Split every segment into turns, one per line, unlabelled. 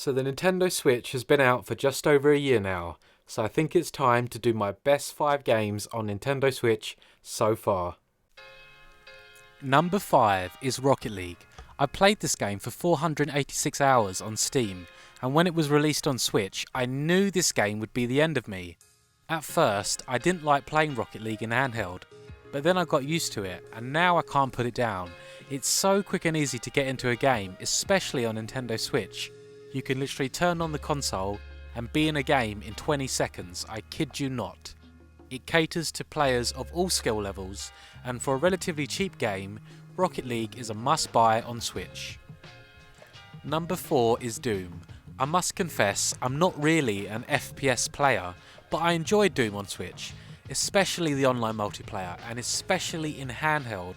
So the Nintendo Switch has been out for just over a year now, so I think it's time to do my best 5 games on Nintendo Switch so far. Number 5 is Rocket League. I played this game for 486 hours on Steam, and when it was released on Switch, I knew this game would be the end of me. At first, I didn't like playing Rocket League in handheld, but then I got used to it, and now I can't put it down. It's so quick and easy to get into a game, especially on Nintendo Switch. You can literally turn on the console and be in a game in 20 seconds, I kid you not. It caters to players of all skill levels, and for a relatively cheap game, Rocket League is a must-buy on Switch. Number 4 is Doom. I must confess, I'm not really an FPS player, but I enjoy Doom on Switch, especially the online multiplayer, and especially in handheld.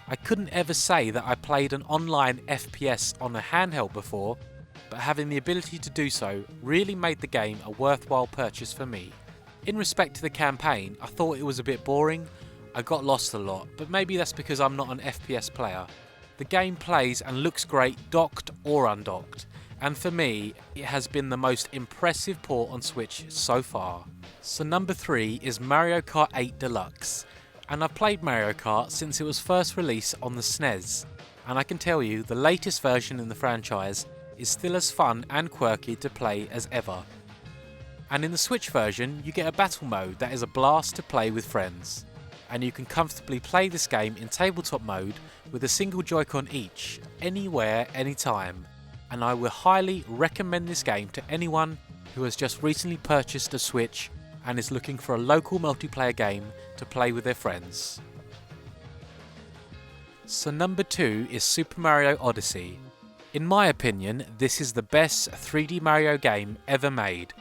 I couldn't ever say that I played an online FPS on a handheld before, but having the ability to do so really made the game a worthwhile purchase for me. In respect to the campaign, I thought it was a bit boring. I got lost a lot, but maybe that's because I'm not an FPS player. The game plays and looks great docked or undocked, and for me, it has been the most impressive port on Switch so far. So number 3 is Mario Kart 8 Deluxe, and I've played Mario Kart since it was first released on the SNES, and I can tell you the latest version in the franchise is still as fun and quirky to play as ever. And in the Switch version, you get a battle mode that is a blast to play with friends, and you can comfortably play this game in tabletop mode with a single Joy-Con each, anywhere, anytime, and I will highly recommend this game to anyone who has just recently purchased a Switch and is looking for a local multiplayer game to play with their friends. So number 2 is Super Mario Odyssey. In my opinion, this is the best 3D Mario game ever made,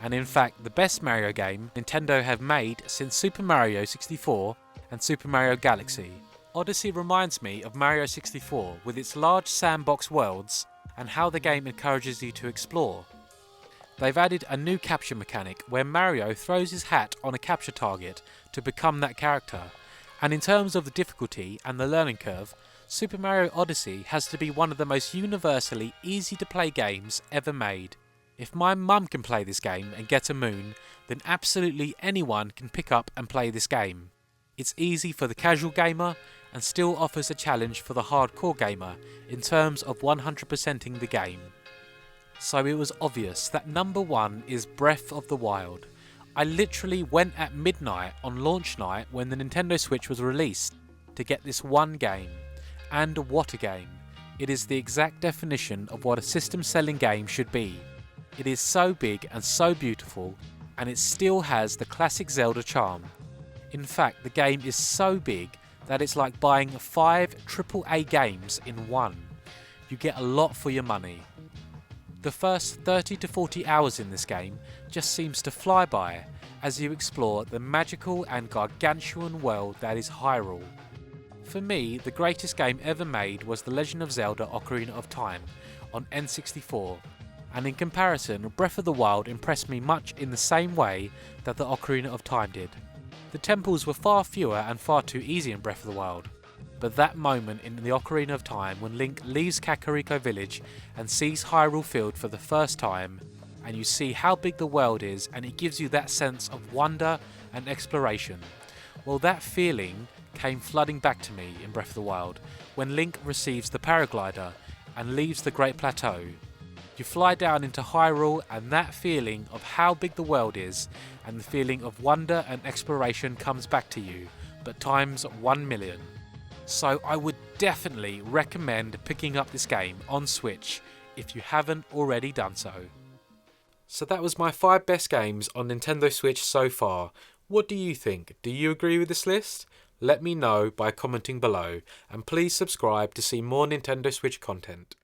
and in fact the best Mario game Nintendo have made since Super Mario 64 and Super Mario Galaxy. Odyssey reminds me of Mario 64 with its large sandbox worlds and how the game encourages you to explore. They've added a new capture mechanic where Mario throws his hat on a capture target to become that character, and in terms of the difficulty and the learning curve, Super Mario Odyssey has to be one of the most universally easy to play games ever made. If my mum can play this game and get a moon, then absolutely anyone can pick up and play this game. It's easy for the casual gamer and still offers a challenge for the hardcore gamer in terms of 100%ing the game. So it was obvious that number 1 is Breath of the Wild. I literally went at midnight on launch night when the Nintendo Switch was released to get this one game. And what a game. It is the exact definition of what a system-selling game should be. It is so big and so beautiful, and it still has the classic Zelda charm. In fact, the game is so big that it's like buying 5 AAA games in one. You get a lot for your money. The first 30 to 40 hours in this game just seems to fly by as you explore the magical and gargantuan world that is Hyrule. For me, the greatest game ever made was The Legend of Zelda Ocarina of Time on N64, and in comparison, Breath of the Wild impressed me much in the same way that the Ocarina of Time did. The temples were far fewer and far too easy in Breath of the Wild, but that moment in the Ocarina of Time when Link leaves Kakariko Village and sees Hyrule Field for the first time, and you see how big the world is, and it gives you that sense of wonder and exploration. Well, that feeling came flooding back to me in Breath of the Wild when Link receives the paraglider and leaves the Great Plateau. You fly down into Hyrule, and that feeling of how big the world is and the feeling of wonder and exploration comes back to you, but times 1,000,000. So I would definitely recommend picking up this game on Switch if you haven't already done so. So that was my 5 best games on Nintendo Switch so far. What do you think? Do you agree with this list? Let me know by commenting below, and please subscribe to see more Nintendo Switch content.